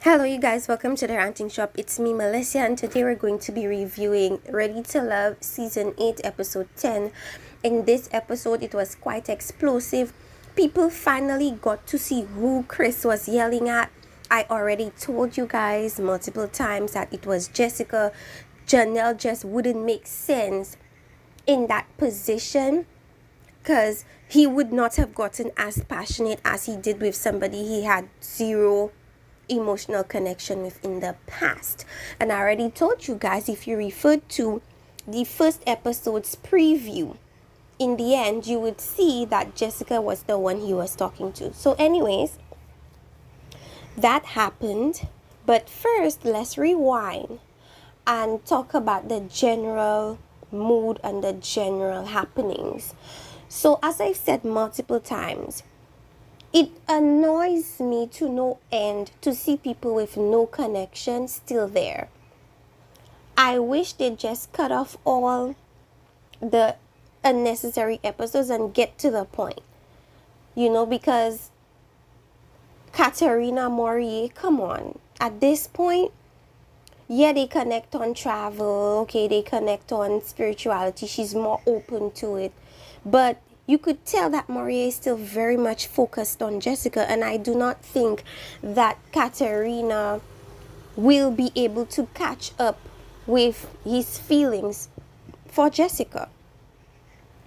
Hello, you guys. Welcome to the Ranting Shop. It's me, Melissa, and today we're going to be reviewing Ready to Love Season 8, Episode 10. In this episode, it was quite explosive. People finally got to see who Chris was yelling at. I already told you guys multiple times that it was Jessica. Janelle just wouldn't make sense in that position because he would not have gotten as passionate as he did with somebody he had zero emotional connection with in the past. And I already told you guys, if you referred to the first episode's preview, in the end you would see that Jessica was the one he was talking to. So anyways, that happened. But first, let's rewind and talk about the general mood and the general happenings. So as I've said multiple times, it annoys me to no end to see people with no connection still there. I wish they'd just cut off all the unnecessary episodes and get to the point. Because Katerina Morier, come on. At this point, yeah, they connect on travel, okay, they connect on spirituality. She's more open to it. But you could tell that Maria is still very much focused on Jessica, and I do not think that Katerina will be able to catch up with his feelings for Jessica.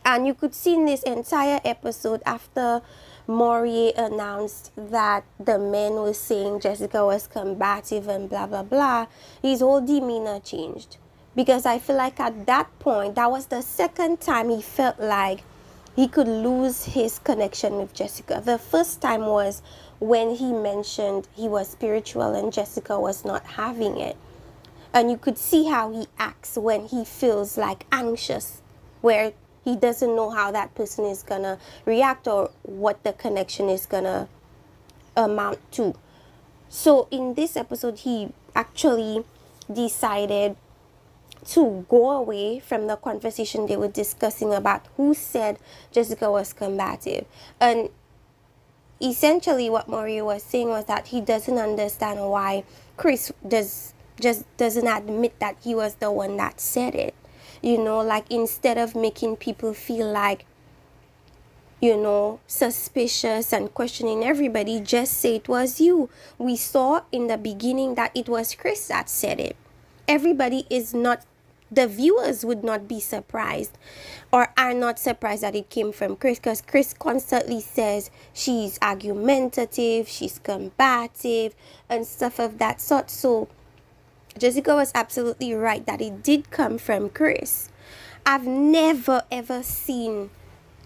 And you could see in this entire episode, after Maury announced that the men were saying Jessica was combative and blah blah blah, his whole demeanor changed. Because I feel like at that point, that was the second time he felt like he could lose his connection with Jessica. The first time was when he mentioned he was spiritual and Jessica was not having it. And you could see how he acts when he feels like anxious, where he doesn't know how that person is gonna react or what the connection is gonna amount to. So in this episode, he actually decided to go away from the conversation they were discussing about who said Jessica was combative. And essentially what Mario was saying was that he doesn't understand why Chris doesn't admit that he was the one that said it. Like instead of making people feel like, suspicious and questioning everybody, just say it was you. We saw in the beginning that it was Chris that said it. Everybody is not, the viewers would not be surprised or are not surprised that it came from Chris, because Chris constantly says she's argumentative, she's combative and stuff of that sort. So Jessica was absolutely right that it did come from Chris. I've never ever seen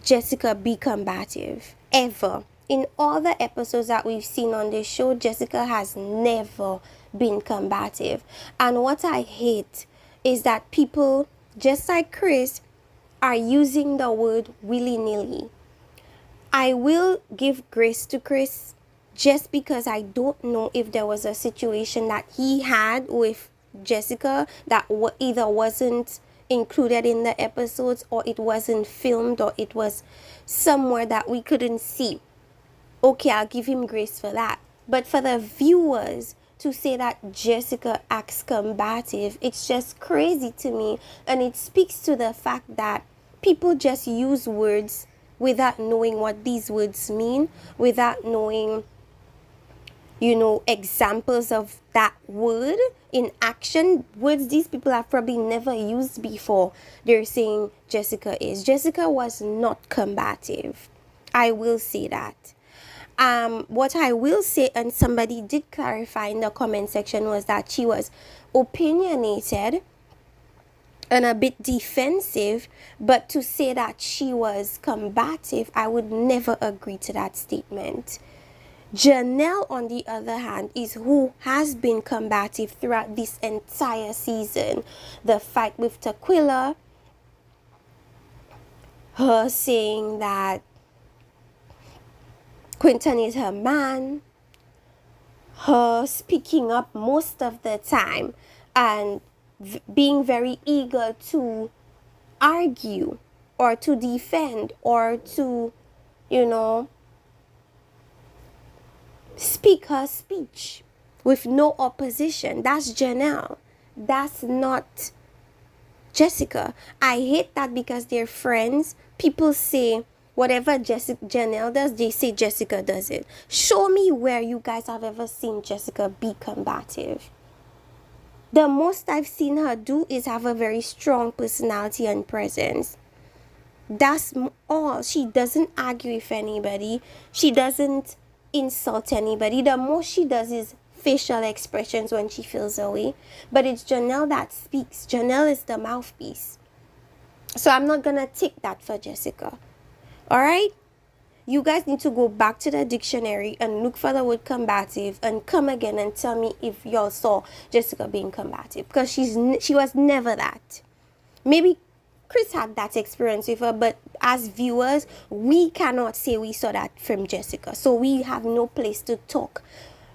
Jessica be combative, ever. In all the episodes that we've seen on this show, Jessica has never been combative. And what I hate is that people, just like Chris, are using the word willy-nilly. I will give grace to Chris just because I don't know if there was a situation that he had with Jessica that either wasn't included in the episodes, or it wasn't filmed, or it was somewhere that we couldn't see. Okay, I'll give him grace for that. But for the viewers to say that Jessica acts combative, it's just crazy to me. And it speaks to the fact that people just use words without knowing what these words mean, without knowing examples of that word in action, words these people have probably never used before. They're saying Jessica was not combative. I will say that. What I will say, and somebody did clarify in the comment section, was that she was opinionated and a bit defensive, but to say that she was combative, I would never agree to that statement. Janelle, on the other hand, is who has been combative throughout this entire season. The fight with Tequila, her saying that Quinton is her man, her speaking up most of the time and being very eager to argue or to defend or to, speak her speech. with no opposition. That's Janelle. That's not Jessica. I hate that because they're friends. People say whatever Janelle does, they say Jessica does it. Show me where you guys have ever seen Jessica be combative. The most I've seen her do is have a very strong personality and presence. That's all. She doesn't argue with anybody. She doesn't insult anybody. The most she does is facial expressions when she feels away. But it's Janelle that speaks. Janelle is the mouthpiece. So I'm not going to take that for Jessica. All right? You guys need to go back to the dictionary and look for the word combative and come again and tell me if y'all saw Jessica being combative. Because she was never that. Maybe Chris had that experience with her, but as viewers, we cannot say we saw that from Jessica. So we have no place to talk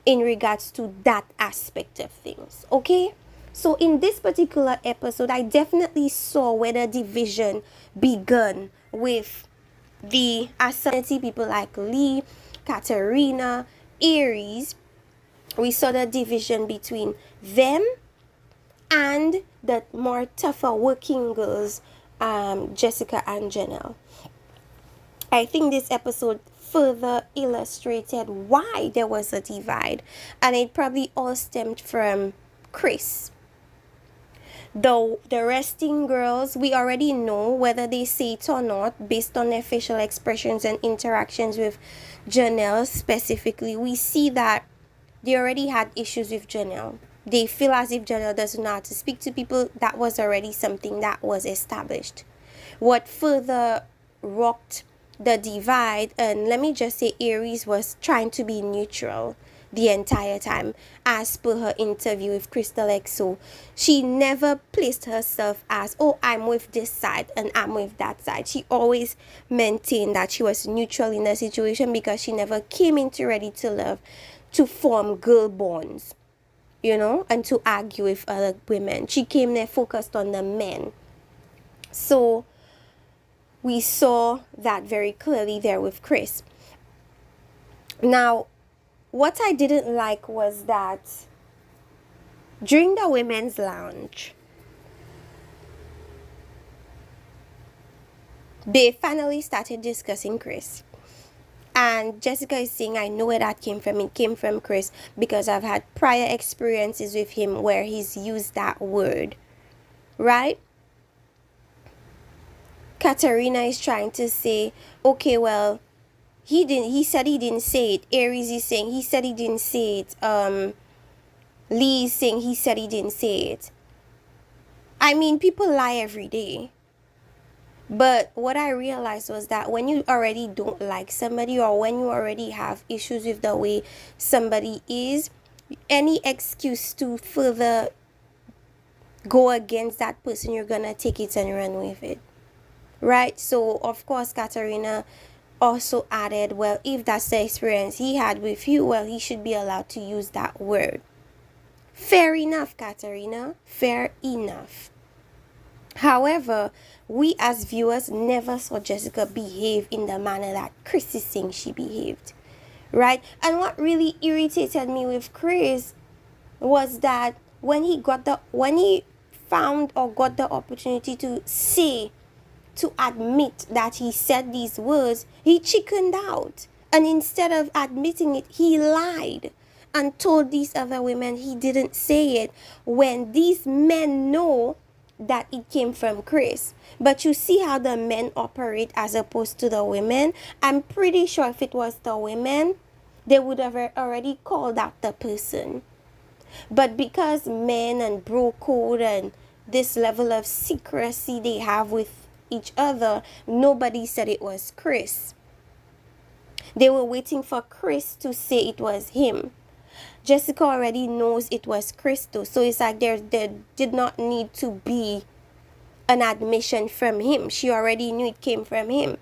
in regards to that aspect of things. Okay? So in this particular episode, I definitely saw where the division began with the ascendancy people like Lee, Katarina, Aries. We saw the division between them and the more tougher working girls, Jessica and Janelle. I think this episode further illustrated why there was a divide, and it probably all stemmed from Chris. Though the resting girls, we already know whether they say it or not based on their facial expressions and interactions with Janelle specifically. We see that they already had issues with Janelle. They feel as if Janelle doesn't know how to speak to people. That was already something that was established. What further rocked the divide, and let me just say, Aries was trying to be neutral the entire time. As per her interview with Crystal XO, she never placed herself as, oh, I'm with this side and I'm with that side. She always maintained that she was neutral in the situation because she never came into Ready to Love to form girl bonds, you know, and to argue with other women. She came there focused on the men. So we saw that very clearly there with Chris. Now, what I didn't like was that during the women's lounge, they finally started discussing Chris. And Jessica is saying, I know where that came from. It came from Chris because I've had prior experiences with him where he's used that word. Right? Katarina is trying to say, okay, well, he said he didn't say it. Aries is saying he said he didn't say it. Lee is saying he said he didn't say it. I mean, people lie every day. But what I realized was that when you already don't like somebody, or when you already have issues with the way somebody is, any excuse to further go against that person, you're gonna take it and run with it. Right? So, of course, Katarina also added, well, if that's the experience he had with you, well, he should be allowed to use that word. Fair enough, Katarina. Fair enough. However, we as viewers never saw Jessica behave in the manner that Chris is saying she behaved. Right? And what really irritated me with Chris was that when he found or got the opportunity to admit that he said these words, he chickened out. And instead of admitting it, he lied and told these other women he didn't say it, when these men know that it came from Chris. But you see how the men operate as opposed to the women. I'm pretty sure if it was the women, they would have already called out the person. But because men and bro code and this level of secrecy they have with each other, nobody said it was Chris. They were waiting for Chris to say it was him. Jessica already knows it was Chris though, so it's like there did not need to be an admission from him. She already knew it came from him.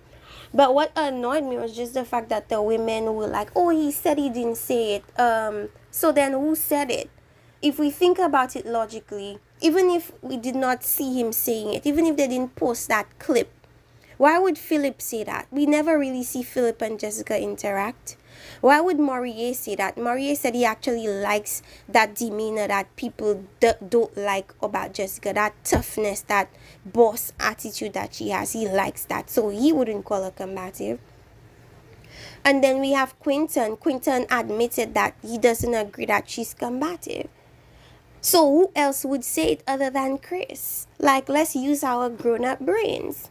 But what annoyed me was just the fact that the women were like, oh, he said he didn't say it. So then who said it? If we think about it logically, even if we did not see him saying it, even if they didn't post that clip, why would Philip say that? We never really see Philip and Jessica interact. Why would Maurier say that? Maurier said he actually likes that demeanor that people don't like about Jessica, that toughness, that boss attitude that she has. He likes that, so he wouldn't call her combative. And then we have Quinton. Quinton admitted that he doesn't agree that she's combative. So who else would say it other than Chris? Like, let's use our grown-up brains.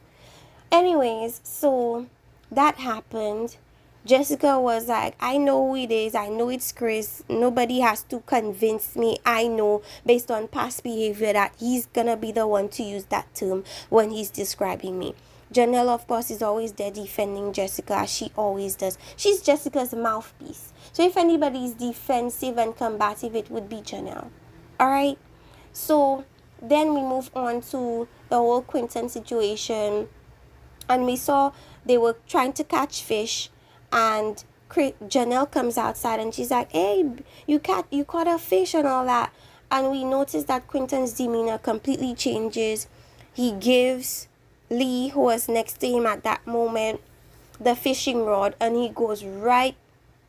Anyways, so that happened. Jessica was like, I know who it is. I know it's Chris. Nobody has to convince me. I know based on past behavior that he's gonna be the one to use that term when he's describing me. Janelle, of course, is always there defending Jessica, as she always does. She's Jessica's mouthpiece. So if anybody is defensive and combative, it would be Janelle. Alright? So then we move on to the whole Quinton situation. And we saw they were trying to catch fish, and Janelle comes outside and she's like, hey, you caught a fish and all that. And we notice that Quinton's demeanor completely changes. He gives Lee, who was next to him at that moment, the fishing rod, and he goes right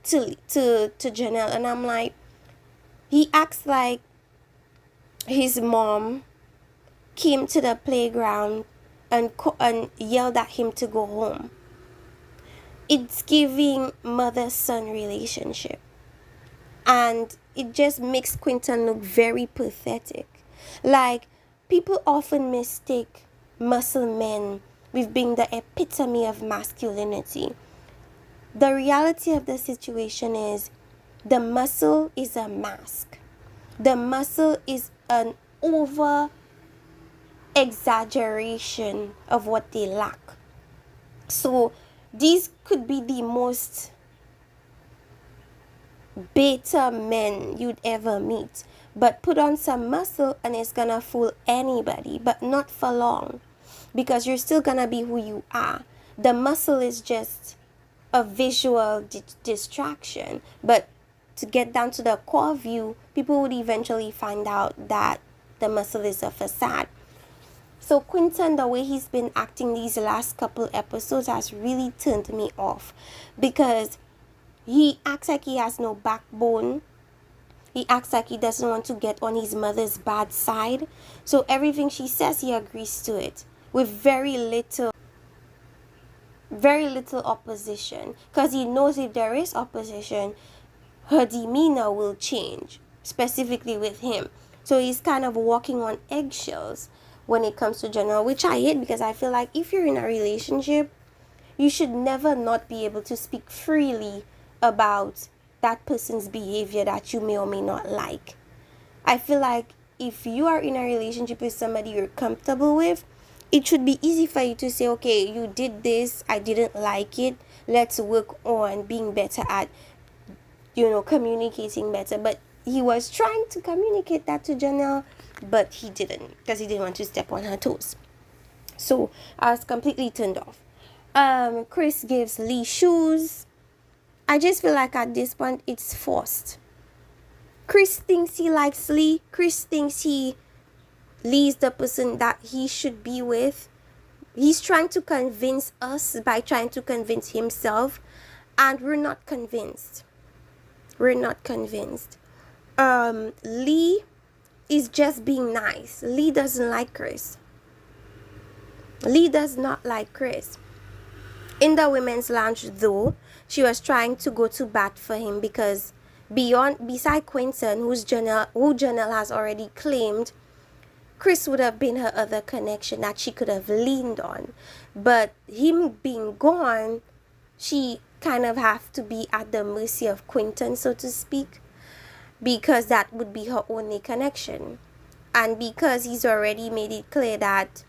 to Janelle. And I'm like, he acts like his mom came to the playground and yelled at him to go home. It's giving mother-son relationship. And it just makes Quinton look very pathetic. Like, people often mistake muscle men with being the epitome of masculinity. The reality of the situation is the muscle is a mask. The muscle is an over exaggeration of what they lack. So these could be the most beta men you'd ever meet, but put on some muscle and it's gonna fool anybody, but not for long, because you're still gonna be who you are. The muscle is just a visual distraction, but to get down to the core view, people would eventually find out that the muscle is a facade. So Quinton, the way he's been acting these last couple episodes has really turned me off, because he acts like he has no backbone. He acts like he doesn't want to get on his mother's bad side. So everything she says, he agrees to it with very little opposition, because he knows if there is opposition, her demeanor will change, specifically with him. So he's kind of walking on eggshells when it comes to Janelle, which I hate, because I feel like if you're in a relationship, you should never not be able to speak freely about that person's behavior that you may or may not like. I feel like if you are in a relationship with somebody you're comfortable with, it should be easy for you to say, okay, you did this, I didn't like it, let's work on being better at, communicating better. But he was trying to communicate that to Janelle, but he didn't, because he didn't want to step on her toes. So I was completely turned off. Chris gives Lee shoes. I just feel like at this point it's forced. Chris thinks he likes Lee. Chris thinks Lee is the person that he should be with. He's trying to convince us by trying to convince himself, and we're not convinced. Lee is just being nice. Lee doesn't like Chris. Lee does not like Chris. In the women's lounge, though, she was trying to go to bat for him, because beside Quinton, who Janelle has already claimed, Chris would have been her other connection that she could have leaned on. But him being gone, she kind of have to be at the mercy of Quinton, so to speak, because that would be her only connection. And because he's already made it clear that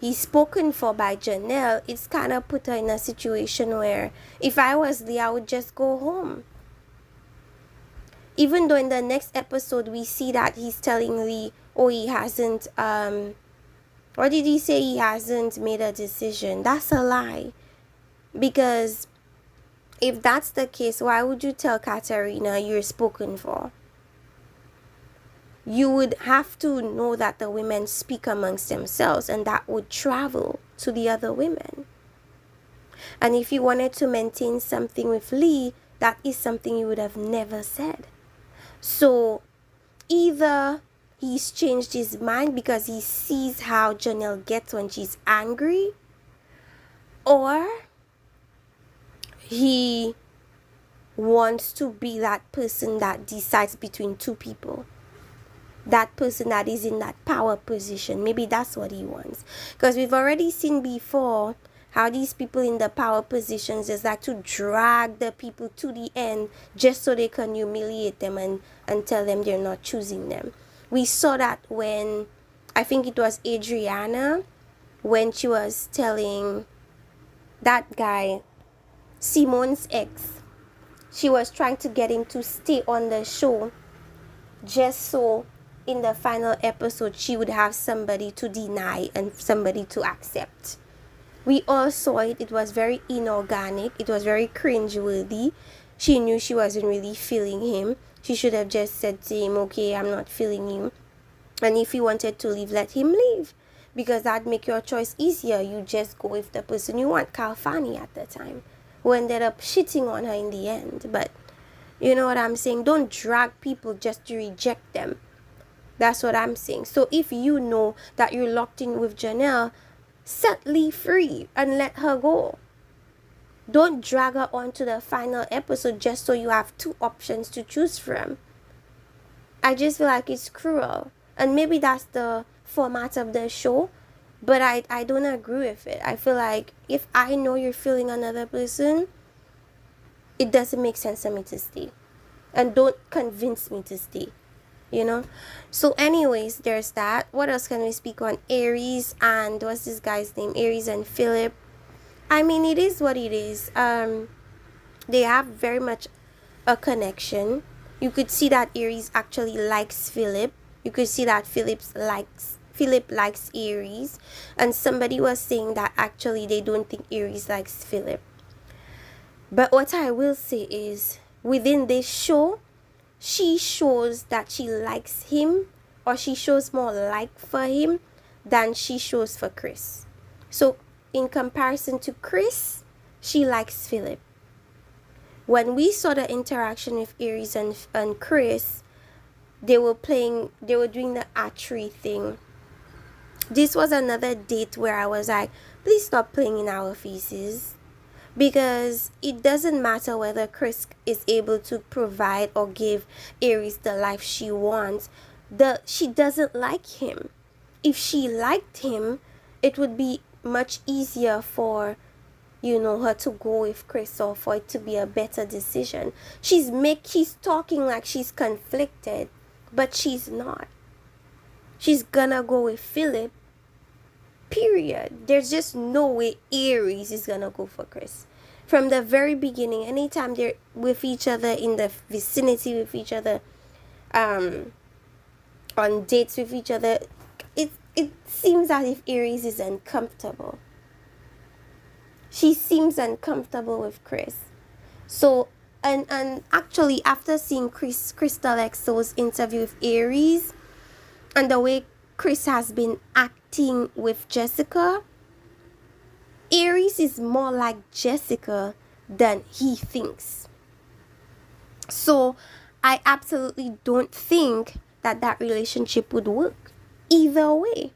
he's spoken for by Janelle, it's kind of put her in a situation where if I was Lee, I would just go home. Even though in the next episode we see that he's telling Lee, he hasn't, what did he say? He hasn't made a decision. That's a lie. Because if that's the case, why would you tell Katerina you're spoken for? You would have to know that the women speak amongst themselves, and that would travel to the other women. And if you wanted to maintain something with Lee, that is something he would have never said. So either he's changed his mind because he sees how Janelle gets when she's angry, or he wants to be that person that decides between two people. That person that is in that power position. Maybe that's what he wants. Because we've already seen before how these people in the power positions is like to drag the people to the end just so they can humiliate them and tell them they're not choosing them. We saw that when, I think it was Adriana, when she was telling that guy, Simone's ex, she was trying to get him to stay on the show just so in the final episode she would have somebody to deny and somebody to accept. We all saw it. It was very inorganic. It was very cringeworthy. She knew she wasn't really feeling him. She should have just said to him, okay, I'm not feeling you. And if he wanted to leave, let him leave. Because that'd make your choice easier. You just go with the person you want. Kalfani at the time, who ended up shitting on her in the end. But you know what I'm saying? Don't drag people just to reject them. That's what I'm saying. So if you know that you're locked in with Janelle, set Lee free and let her go. Don't drag her on to the final episode just so you have two options to choose from. I just feel like it's cruel. And maybe that's the format of the show, but I don't agree with it. I feel like if I know you're feeling another person, it doesn't make sense for me to stay. And don't convince me to stay. You know? So anyways, there's that. What else can we speak on? Aries and what's this guy's name? Aries and Philip. I mean, it is what it is. They have very much a connection. You could see that Aries actually likes Philip. You could see that Philip likes Aries. And somebody was saying that actually they don't think Aries likes Philip. But what I will say is, within this show, she shows that she likes him, or she shows more like for him than she shows for Chris. So in comparison to Chris, she likes Philip. When we saw the interaction with Aries and Chris, they were doing the archery thing. This was another date where I was like, please stop playing in our faces. Because it doesn't matter whether Chris is able to provide or give Aries the life she wants. She doesn't like him. If she liked him, it would be much easier for, her to go with Chris, or for it to be a better decision. She's talking like she's conflicted, but she's not. She's gonna go with Philip. Period. There's just no way Aries is gonna go for Chris. From the very beginning, anytime they're with each other, in the vicinity with each other, on dates with each other, it seems as if Aries is uncomfortable. She seems uncomfortable with Chris. So, and actually, after seeing Crystal XO's interview with Aries, and the way Chris has been acting with Jessica, Aries is more like Jessica than he thinks. So I absolutely don't think that relationship would work either way.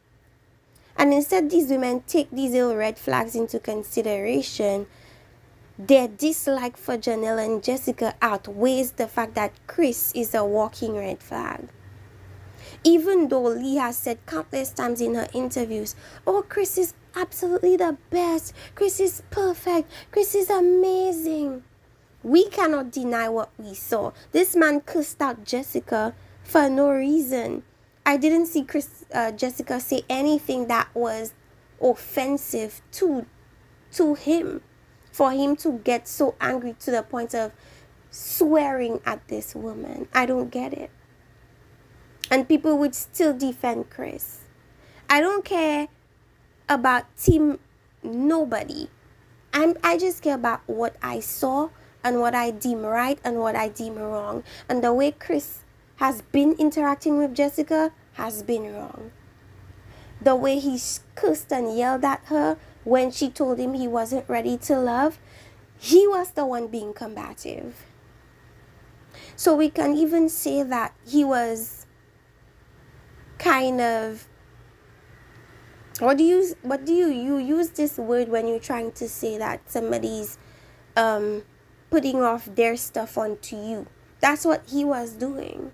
And instead, these women take these little red flags into consideration. Their dislike for Janelle and Jessica outweighs the fact that Chris is a walking red flag. Even though Lee has said countless times in her interviews, oh, Chris is absolutely the best. Chris is perfect. Chris is amazing. We cannot deny what we saw. This man cussed out Jessica for no reason. I didn't see Jessica say anything that was offensive to him, for him to get so angry to the point of swearing at this woman. I don't get it. And people would still defend Chris. I don't care about team nobody. I just care about what I saw and what I deem right and what I deem wrong. And the way Chris has been interacting with Jessica has been wrong. The way he cussed and yelled at her when she told him he wasn't ready to love, he was the one being combative. So we can even say that he was kind of, you use this word when you're trying to say that somebody's putting off their stuff onto you. That's what he was doing.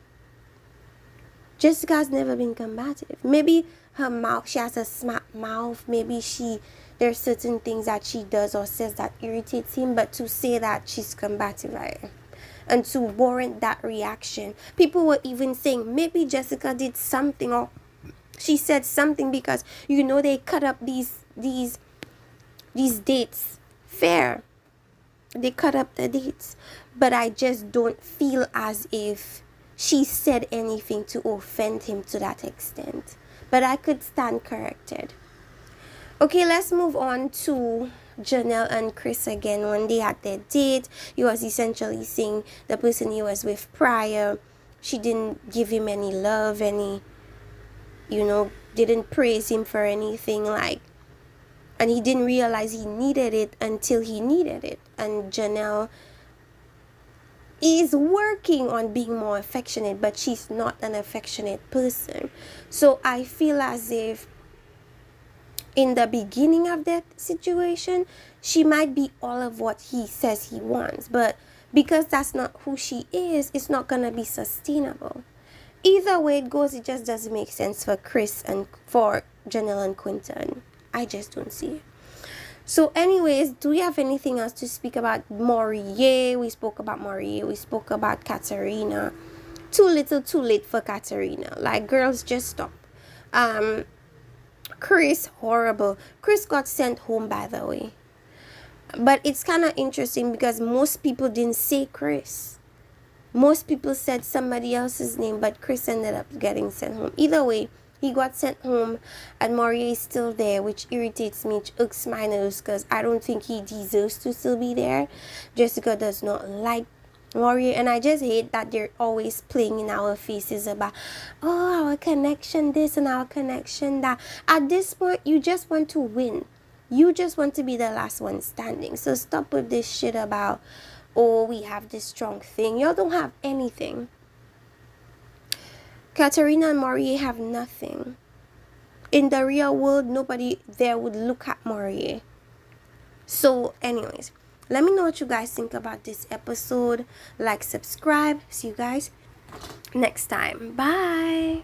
Jessica's never been combative. Maybe her mouth, she has a smart mouth. Maybe there's certain things that she does or says that irritates him. But to say that she's combative, right? And to warrant that reaction, people were even saying maybe Jessica did something, or she said something, because they cut up these dates. Fair. They cut up the dates. But I just don't feel as if she said anything to offend him to that extent. But I could stand corrected. Okay, let's move on to Janelle and Chris again. When they had their date, he was essentially saying the person he was with prior, she didn't give him any love, didn't praise him for anything, and he didn't realize he needed it until he needed it. And Janelle is working on being more affectionate, but she's not an affectionate person. So I feel as if in the beginning of that situation, she might be all of what he says he wants, but because that's not who she is, it's not gonna be sustainable. Either way it goes, it just doesn't make sense for Chris and for Janelle and Quinton. I just don't see it. So anyways, do we have anything else to speak about? Morier, we spoke about Morier. We spoke about Katerina. Too little, too late for Katerina. Like, girls, just stop. Chris, horrible. Chris got sent home, by the way. But it's kind of interesting because most people didn't say Chris. Most people said somebody else's name, but Chris ended up getting sent home. Either way, he got sent home, and Morier is still there, which irritates me, which irks my nose, because I don't think he deserves to still be there. Jessica does not like Morier, and I just hate that they're always playing in our faces about, our connection this and our connection that. At this point, you just want to win. You just want to be the last one standing. So stop with this shit about, we have this strong thing. Y'all don't have anything. Katerina and Morier have nothing. In the real world, nobody there would look at Morier. So anyways, let me know what you guys think about this episode. Like, subscribe. See you guys next time. Bye.